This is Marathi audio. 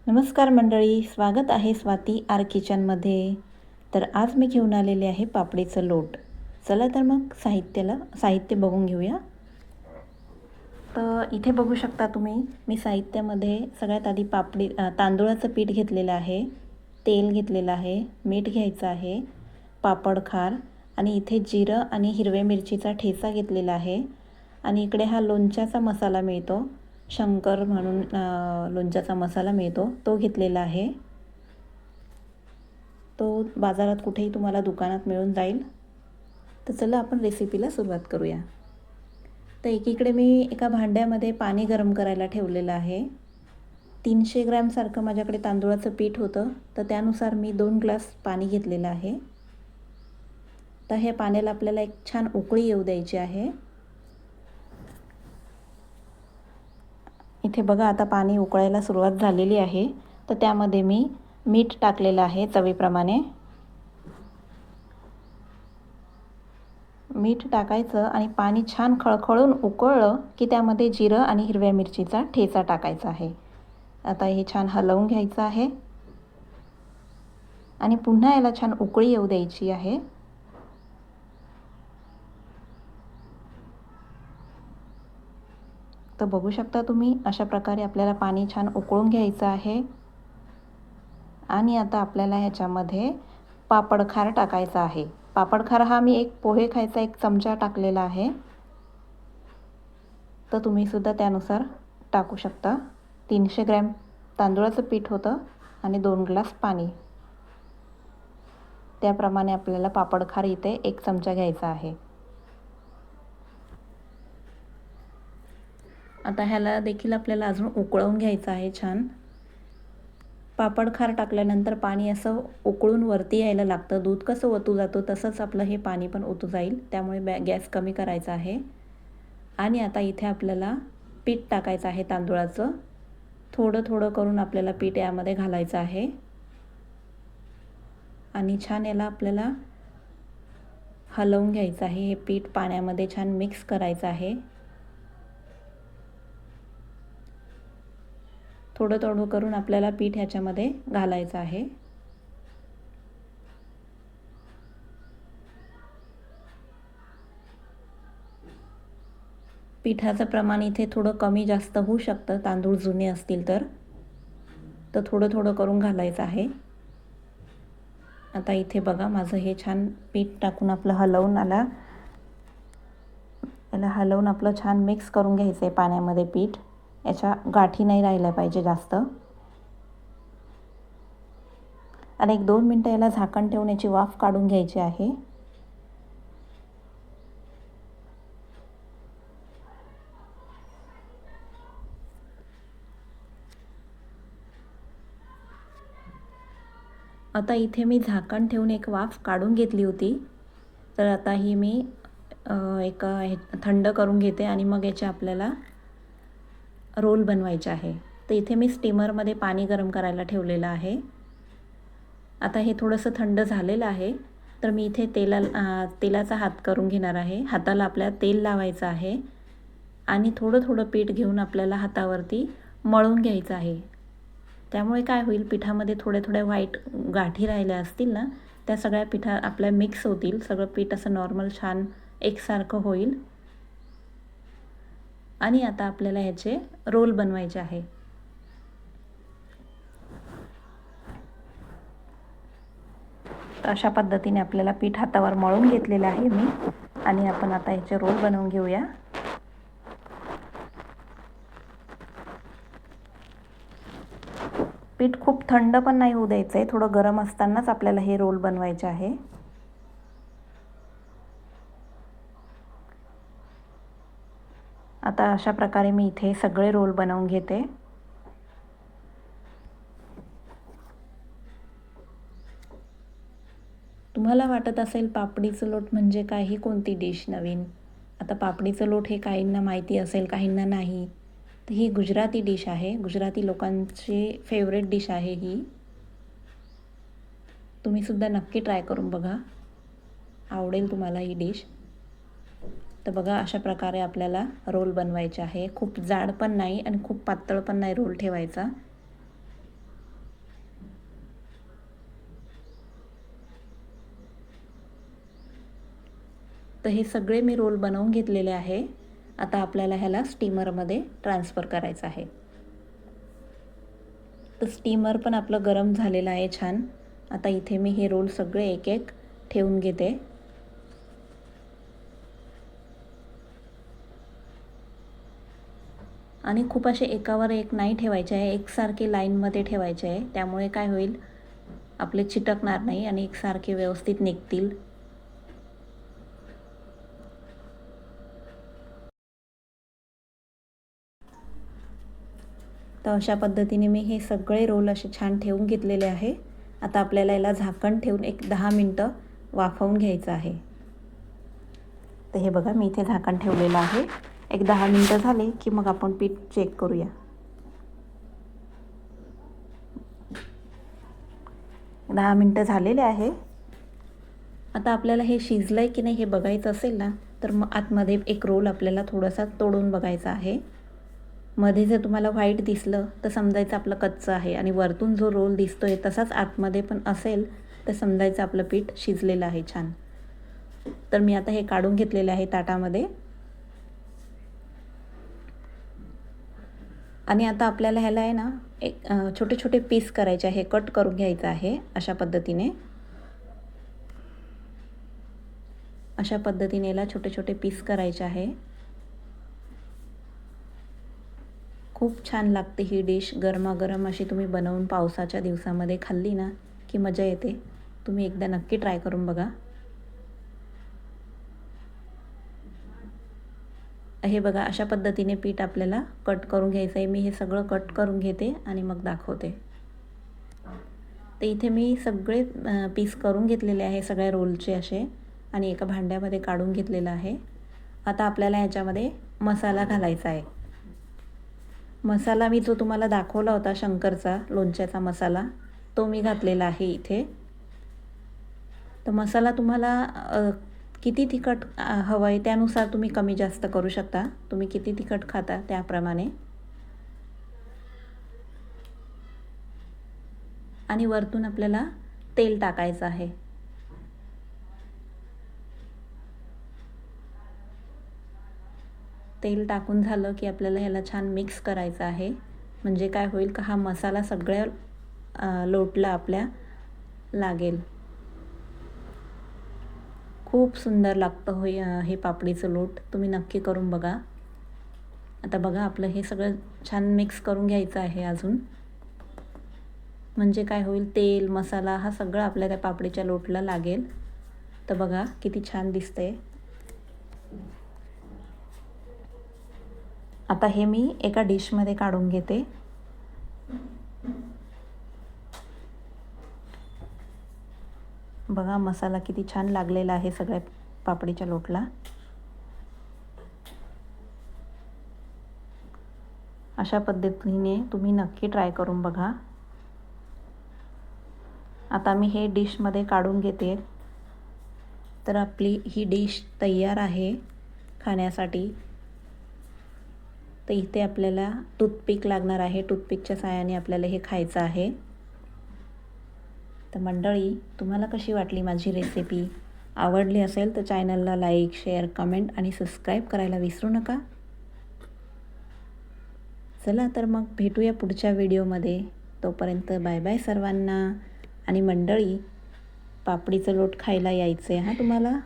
नमस्कार मंडळी, स्वागत आहे स्वाती आर किचनमध्ये. तर आज मी घेऊन आलेले आहे पापडीचं लोट. चला तर मग साहित्य बघून घेऊया. तर इथे बघू शकता तुम्ही, मी साहित्यामध्ये सगळ्यात आधी तांदूळाचं पीठ घेतलेलं आहे, तेल घेतलेलं आहे, मीठ घ्यायचं आहे, पापड खार आणि इथे जिरं आणि हिरव्या मिरचीचा ठेचा घेतलेला आहे. आणि इकडे हा लोणच्याचा मसाला मिळतो, शंकर म्हणून लोणच्याचा मसाला मिळतो, तो घेतलेला आहे. तो बाजारात कुठेही तुम्हाला दुकानात मिळून जाईल. तर चला आपण रेसिपीला सुरुवात करूया. तर एकीकडे मी एका भांड्यामध्ये पाणी गरम करायला ठेवलेलं आहे. 300 ग्रॅमसारखं माझ्याकडे तांदूळाचं पीठ होतं, तर त्यानुसार मी 2 ग्लास पाणी घेतलेलं आहे. तर हे पाण्याला आपल्याला एक छान उकळी येऊ द्यायची आहे. इथे बघा, आता पाणी उकळायला सुरुवात झालेली आहे. तर त्यामध्ये मी मीठ टाकलेलं आहे चवीप्रमाणे. मीठ टाकायचं आणि पाणी छान खळखळून उकळलं की त्यामध्ये जिरं आणि हिरव्या मिरचीचा ठेचा टाकायचा आहे. आता हे छान हलवून घ्यायचं आहे आणि पुन्हा याला छान उकळी येऊ द्यायची आहे. तर बघू शकता तुम्ही, अशा प्रकारे आपल्याला पाणी छान उकळून घ्यायचं आहे. आणि आता आपल्याला ह्याच्यामध्ये पापड खार टाकायचा आहे. पापड खार हा मी एक पोहे खायचा 1 चमचा टाकलेला आहे. तर तुम्हीसुद्धा त्यानुसार टाकू शकता. 300 ग्रॅम तांदूळाचं पीठ होतं आणि 2 ग्लास पाणी. त्याप्रमाणे आपल्याला पापड खार इथे 1 चमचा घ्यायचा आहे. आता ह्याला देखील आपल्याला अजून उकळवून घ्यायचं आहे छान. पापड खार टाकल्यानंतर पाणी असं उकळून वरती यायला लागतं. दूध कसं ओतू जातो तसंच आपलं हे पाणी पण ओतू जाईल, त्यामुळे गॅस कमी करायचा आहे. आणि आता इथे आपल्याला पीठ टाकायचं आहे तांदूळाचं. थोडं थोडं करून आपल्याला पीठ यामध्ये घालायचं आहे आणि छान याला आपल्याला हलवून घ्यायचं आहे. हे पीठ पाण्यामध्ये छान मिक्स करायचं आहे. थोडं थोडं करून आपल्याला पीठ ह्याच्यामध्ये घालायचं आहे. पिठाचं प्रमाण इथे थोडं कमी जास्त होऊ शकतं, तांदूळ जुने असतील तर थोडं थोडं करून घालायचं आहे. आता इथे बघा, माझं हे छान पीठ टाकून आपलं याला हलवून आपलं छान मिक्स करून घ्यायचं आहे पाण्यामध्ये पीठ. याच्या गाठी नाही राहिल्या पाहिजे जास्त. आणि 1-2 मिनटं याला झाकण ठेवून याची वाफ काढून घ्यायची आहे. आता इथे मी झाकण ठेवून एक वाफ काढून घेतली होती. तर आता ही मी थंड करून घेते आणि मग याचे आपल्याला रोल बनवायचे आहे. तर इथे मी स्टीमरमध्ये पाणी गरम करायला ठेवलेलं आहे. आता हे थोडंसं थंड झालेलं आहे. तर मी इथे तेलाचा हात करून घेणार आहे. हाताला आपल्या तेल लावायचं आहे आणि थोडं थोडं पीठ घेऊन आपल्याला हातावरती मळून घ्यायचं आहे. त्यामुळे काय होईल, पिठामध्ये थोड्या थोड्या व्हाईट गाठी राहिल्या असतील ना, त्या सगळ्या आपल्या मिक्स होतील. सगळं पीठ असं नॉर्मल छान एकसारखं होईल. आणि आता आपल्याला ह्याचे रोल बनवायचे आहे. तर अशा पद्धतीने आपल्याला पीठ हातावर मळून घेतलेलं आहे मी. आणि आपण आता ह्याचे रोल बनवून घेऊया. पीठ खूप थंड पण नाही होऊ द्यायचं आहे, थोडं गरम असतानाच आपल्याला हे रोल बनवायचे आहे. आता अशा प्रकारे मी इथे सगळे रोल बनवून घेते. तुम्हाला वाटत असेल पापडीचं लोट म्हणजे काय, ही कोणती डिश नवीन? आता पापडीचं लोट हे काहींना माहिती असेल, काहींना नाही. तर ही गुजराती डिश आहे. गुजराती लोकांची फेवरेट डिश आहे ही. तुम्हीसुद्धा नक्की ट्राय करून बघा, आवडेल तुम्हाला ही डिश. तर बघा, अशा प्रकारे आपल्याला रोल बनवायचे आहे. खूप जाड पण नाही आणि खूप पातळ पण नाही रोल ठेवायचा. तर हे सगळे मी रोल बनवून घेतलेले आहे. आता आपल्याला ह्याला स्टीमरमध्ये ट्रान्सफर करायचं आहे. तर स्टीमर पण आपलं गरम झालेलं आहे छान. आता इथे मी हे रोल सगळे एक एक ठेवून घेते. आणि खूप असे एकावर एक नाही ठेवायचे आहे, एकसारखे लाईनमध्ये ठेवायचे आहे. त्यामुळे काय होईल, आपले चिटकणार नाही आणि एकसारखे व्यवस्थित निघतील. तर अशा पद्धतीने मी हे सगळे रोल असे छान ठेवून घेतलेले आहे. आता आपल्याला याला झाकण ठेवून एक 10 मिनटं वाफवून घ्यायचं आहे. तर हे बघा, मी इथे झाकण ठेवलेलं आहे. एक 10 मिनटं झाले की मग आपण पीठ चेक करूया. 10 मिनटं झालेले आहे. आता आपल्याला हे शिजलं आहे की नाही हे बघायचं असेल ना, तर मग आतमध्ये एक रोल आपल्याला थोडासा तोडून बघायचा आहे. मध्ये जर तुम्हाला व्हाईट दिसलं तर समजायचं आपलं कच्चं आहे, आणि वरतून जो रोल दिसतोय तसाच आतमध्ये पण असेल तर समजायचं आपलं पीठ शिजलेलं आहे छान. तर मी आता हे काढून घेतलेले आहे ताटामध्ये. आणि आता आपल्याला ह्याला आहे ना एक छोटे छोटे पीस करायचे आहे, कट करून घ्यायचं आहे अशा पद्धतीने. अशा पद्धतीने याला छोटे छोटे पीस करायचे आहे. खूप छान लागते ही डिश. गरमागरम अशी तुम्ही बनवून पावसाच्या दिवसामध्ये खाल्ली ना की मजा येते. तुम्ही एकदा नक्की ट्राय करून बघा. हे बघा, अशा पद्धतीने पीठ आपल्याला कट करून घ्यायचं आहे. मी हे सगळं कट करून घेते आणि मग दाखवते. तर इथे मी सगळे पीस करून घेतलेले आहे सगळ्या रोलचे असे, आणि एका भांड्यामध्ये काढून घेतलेलं आहे. आता आपल्याला ह्याच्यामध्ये मसाला घालायचा आहे. मसाला मी जो तुम्हाला दाखवला होता शंकरचा लोणच्याचा मसाला, तो मी घातलेला आहे इथे. तर मसाला तुम्हाला किती तिखट हवं आहे त्यानुसार तुम्ही कमी जास्त करू शकता. तुम्ही किती तिखट खाता त्याप्रमाणे. आणि वरतून आपल्याला तेल टाकायचं आहे. तेल टाकून झालं की आपल्याला ह्याला छान मिक्स करायचं आहे. म्हणजे काय होईल का हा मसाला सगळ्या लोटला आपल्या लागेल. खूप सुंदर लागतं हे पापडीचं लोट. तुम्ही नक्की करून बघा. आता बघा, आपलं हे सगळं छान मिक्स करून घ्यायचं आहे अजून. म्हणजे काय होईल, तेल मसाला हा सगळं आपल्या त्या पापडीच्या लोटला लागेल. तर बघा किती छान दिसतंय. आता हे मी एका डिशमध्ये काढून घेते. बघा मसाला किती छान लागलेला आहे सगळ्या पापडीच्या लोटला. अशा पद्धतीने तुम्ही नक्की ट्राय करून बघा. आता मी हे डिशमध्ये काढून घेते. तर आपली ही डिश तयार आहे खाण्यासाठी. तर इथे आपल्याला टूथपिक लागणार आहे. टूथपिकच्या साहाय्याने आपल्याला हे खायचं आहे. तर मंडळी, तुम्हाला कशी वाटली माझी रेसिपी? आवडली असेल तर चॅनलला लाईक, शेअर, कमेंट आणि सबस्क्राईब करायला विसरू नका. चला तर मग भेटूया पुढच्या व्हिडिओमध्ये. तोपर्यंत बाय बाय सर्वांना. आणि मंडळी, पापडीचं लोट खायला यायचं आहे हां तुम्हाला.